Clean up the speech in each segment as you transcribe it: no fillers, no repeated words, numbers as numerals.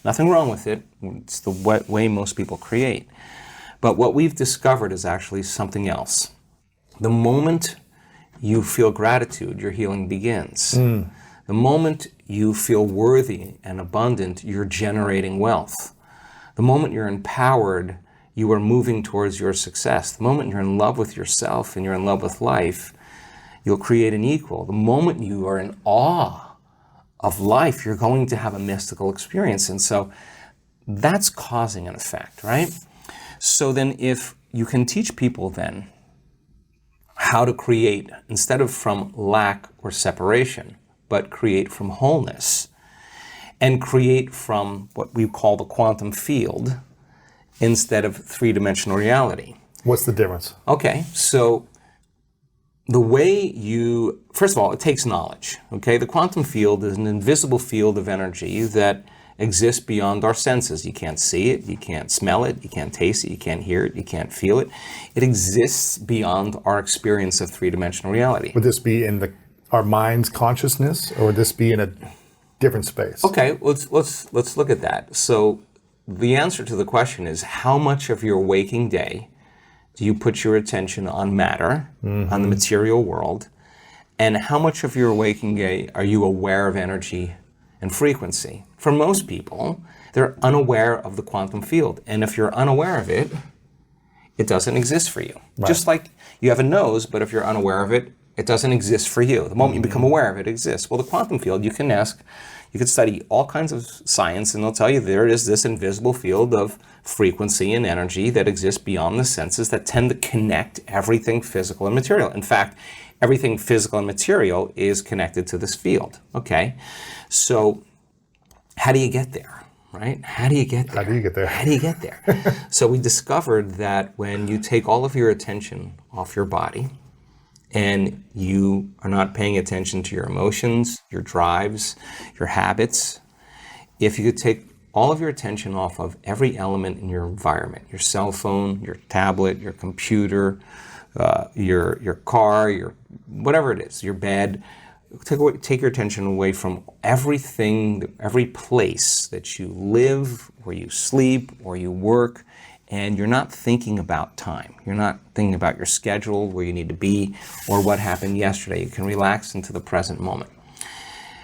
Nothing wrong with it. It's the way most people create. But what we've discovered is actually something else. The moment you feel gratitude, your healing begins. The moment you feel worthy and abundant, you're generating wealth. The moment you're empowered, you are moving towards your success. The moment you're in love with yourself and you're in love with life, you'll create an equal. The moment you are in awe of life, you're going to have a mystical experience. And so that's causing an effect, right? So then if you can teach people then how to create, instead of from lack or separation, but create from wholeness, and create from what we call the quantum field instead of three-dimensional reality. What's the difference? Okay, so the way first of all, it takes knowledge, okay? The quantum field is an invisible field of energy that exists beyond our senses. You can't see it, you can't smell it, you can't taste it, you can't hear it, you can't feel it. It exists beyond our experience of three-dimensional reality. Would this be in our mind's consciousness, or would this be in a different space? Okay, let's look at that. So the answer to the question is, how much of your waking day do you put your attention on matter, on the material world, and how much of your waking day are you aware of energy and frequency? For most people, they're unaware of the quantum field, and if you're unaware of it, it doesn't exist for you. Right. Just like you have a nose, but if you're unaware of it, it doesn't exist for you. The moment you become aware of it, it exists. Well, the quantum field, you can study all kinds of science, and they'll tell you there is this invisible field of frequency and energy that exists beyond the senses that tend to connect everything physical and material. In fact, everything physical and material is connected to this field, okay? So how do you get there, right? How do you get there? How do you get there? How do you get there? So we discovered that when you take all of your attention off your body, and you are not paying attention to your emotions, your drives, your habits, if you could take all of your attention off of every element in your environment, your cell phone, your tablet, your computer, your car, your whatever it is, your bed, take your attention away from everything, every place that you live, where you sleep, or you work, and you're not thinking about time. You're not thinking about your schedule, where you need to be, or what happened yesterday. You can relax into the present moment.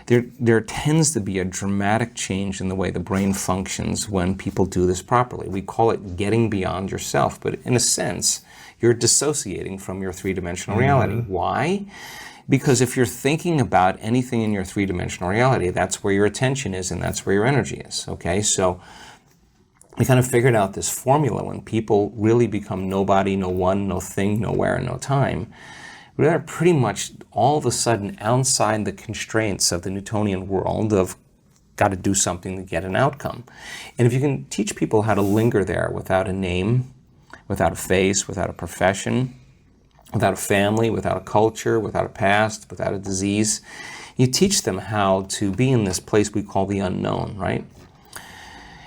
There tends to be a dramatic change in the way the brain functions when people do this properly. We call it getting beyond yourself, but in a sense, you're dissociating from your three-dimensional reality. Why? Because if you're thinking about anything in your three-dimensional reality, that's where your attention is and that's where your energy is, okay? So we kind of figured out this formula when people really become nobody, no one, no thing, nowhere, no time. They're pretty much all of a sudden outside the constraints of the Newtonian world of got to do something to get an outcome. And if you can teach people how to linger there without a name, without a face, without a profession, without a family, without a culture, without a past, without a disease, you teach them how to be in this place we call the unknown, right?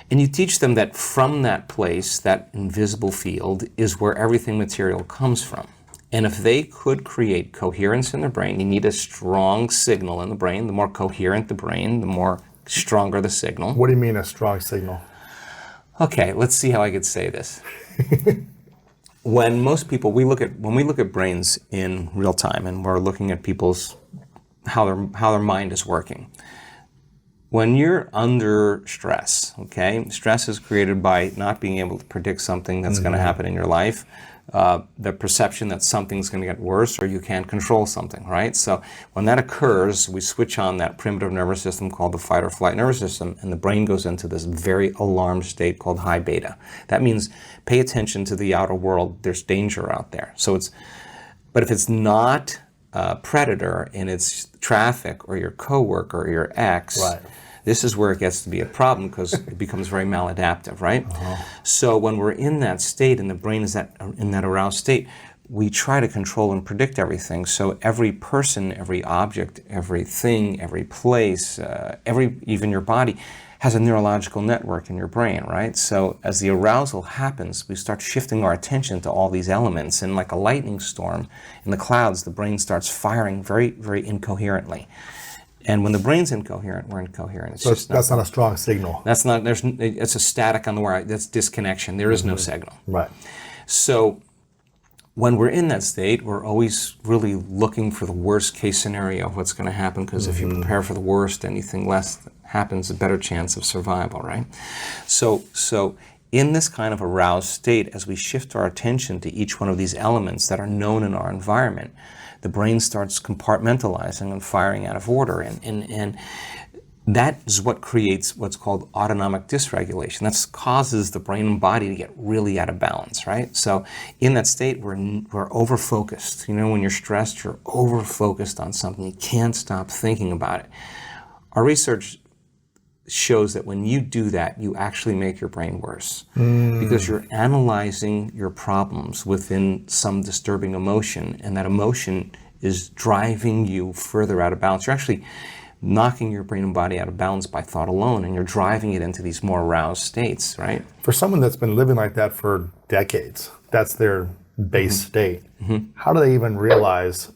And you teach them that from that place, that invisible field, is where everything material comes from. And if they could create coherence in their brain, you need a strong signal in the brain. The more coherent the brain, the more stronger the signal. What do you mean a strong signal? Okay, let's see how I could say this. When most people, when we look at brains in real time, and we're looking at people's how their mind is working. When you're under stress, okay, stress is created by not being able to predict something that's going to happen in your life, the perception that something's going to get worse or you can't control something, right? So when that occurs, we switch on that primitive nervous system called the fight or flight nervous system, and the brain goes into this very alarmed state called high beta. That means pay attention to the outer world. There's danger out there. But if it's not a predator and it's traffic or your coworker or your ex, right, this is where it gets to be a problem because it becomes very maladaptive, right? So when we're in that state and the brain is in that aroused state, we try to control and predict everything. So every person, every object, everything, every place, even your body has a neurological network in your brain, right? So as the arousal happens, we start shifting our attention to all these elements, and like a lightning storm in the clouds, the brain starts firing very, very incoherently. And when the brain's incoherent, we're incoherent. It's So just that's not a strong signal. that's not, it's a static on the wire. That's disconnection. There is no signal. Right. So when we're in that state, we're always really looking for the worst case scenario of what's going to happen, because if you prepare for the worst, anything less happens, a better chance of survival, right? So in this kind of aroused state, as we shift our attention to each one of these elements that are known in our environment, the brain starts compartmentalizing and firing out of order. And that is what creates what's called autonomic dysregulation. That causes the brain and body to get really out of balance, right? So in that state, we're over-focused. You know, when you're stressed, you're over-focused on something. You can't stop thinking about it. Our research shows that when you do that, you actually make your brain worse, because you're analyzing your problems within some disturbing emotion, and that emotion is driving you further out of balance. You're actually knocking your brain and body out of balance by thought alone, and you're driving it into these more aroused states, right? For someone that's been living like that for decades, that's their base state. How do they even realize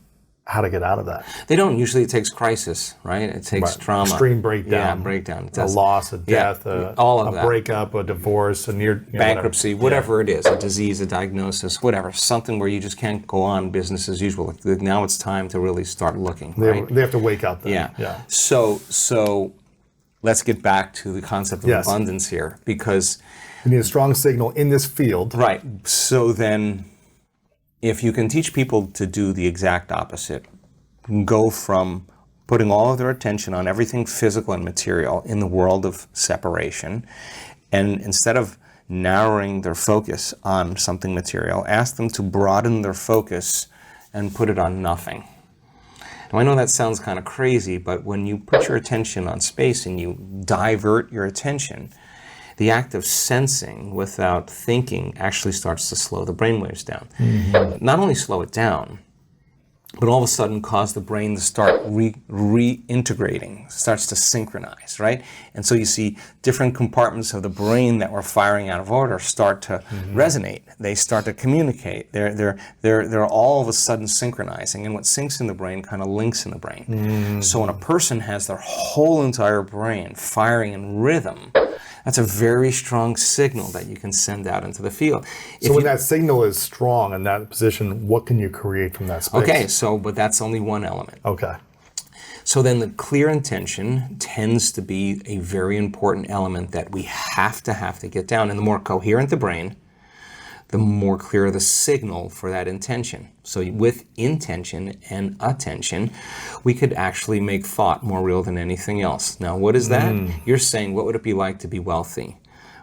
how to get out of that? They don't. Usually it takes crisis, right? It takes trauma. Extreme breakdown. Yeah, breakdown. A loss, a death, all of a that. breakup, a divorce, a near bankruptcy, whatever it is, a disease, a diagnosis, whatever, something where you just can't go on business as usual. Now it's time to really start looking, right? They have to wake up then. Yeah. So let's get back to the concept of abundance here, because you need a strong signal in this field. Right. So then, if you can teach people to do the exact opposite, go from putting all of their attention on everything physical and material in the world of separation, and instead of narrowing their focus on something material, ask them to broaden their focus and put it on nothing. Now, I know that sounds kind of crazy, but when you put your attention on space and you divert your attention, the act of sensing without thinking actually starts to slow the brainwaves down. Not only slow it down, but all of a sudden cause the brain to start reintegrating, starts to synchronize, right? And so you see different compartments of the brain that were firing out of order start to resonate. They start to communicate. They're all of a sudden synchronizing, and what syncs in the brain kind of links in the brain. So when a person has their whole entire brain firing in rhythm, that's a very strong signal that you can send out into the field. So when that signal is strong in that position, what can you create from that space? Okay, but that's only one element. Okay. So then the clear intention tends to be a very important element that we have to get down. And the more coherent the brain, the more clear the signal for that intention. So with intention and attention, we could actually make thought more real than anything else. Now, what is that? You're saying, what would it be like to be wealthy?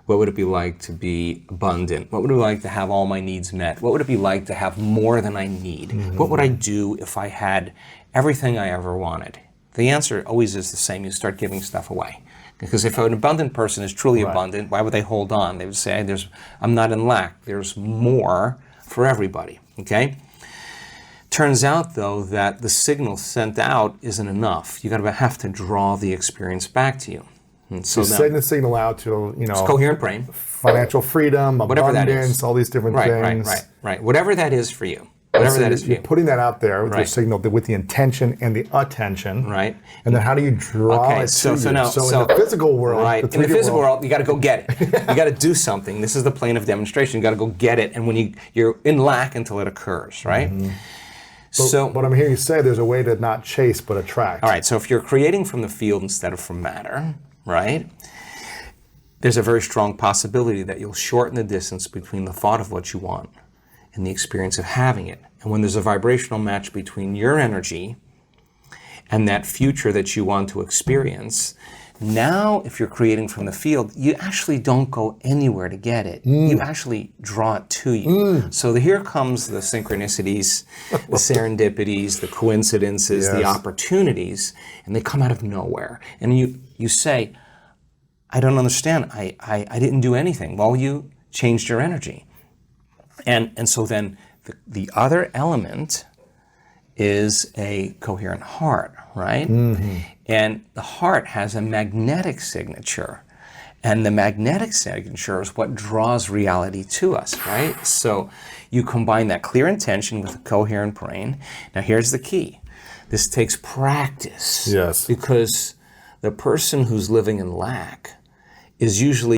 What would it be like to be abundant? What would it be like to have all my needs met? What would it be like to have more than I need? What would I do if I had everything I ever wanted? The answer always is the same. You start giving stuff away. Because if an abundant person is truly abundant, why would they hold on? They would say, I'm not in lack. There's more for everybody, okay? Turns out, though, that the signal sent out isn't enough. You're going to have to draw the experience back to you. And so send the signal out to, it's coherent brain. Financial freedom, abundance, all these different things. Right. Whatever that is for you. Whatever that is for you. Putting that out there with your signal, with the intention and the attention. Right. And then how do you draw it to you? So in the physical world, in the physical world, you got to go get it. You got to do something. This is the plane of demonstration. You got to go get it, and when you're in lack until it occurs, right? But I'm hearing you say there's a way to not chase but attract. All right. So if you're creating from the field instead of from matter, right? There's a very strong possibility that you'll shorten the distance between the thought of what you want and the experience of having it. And when there's a vibrational match between your energy and that future that you want to experience, now if you're creating from the field, you actually don't go anywhere to get it. You actually draw it to you. So here comes the synchronicities, the serendipities, the coincidences, the opportunities, and they come out of nowhere. And you say, I don't understand. I didn't do anything. Well, you changed your energy. And so then the other element is a coherent heart, right? And the heart has a magnetic signature. And the magnetic signature is what draws reality to us, right? So you combine that clear intention with a coherent brain. Now here's the key. This takes practice. Yes. Because the person who's living in lack is usually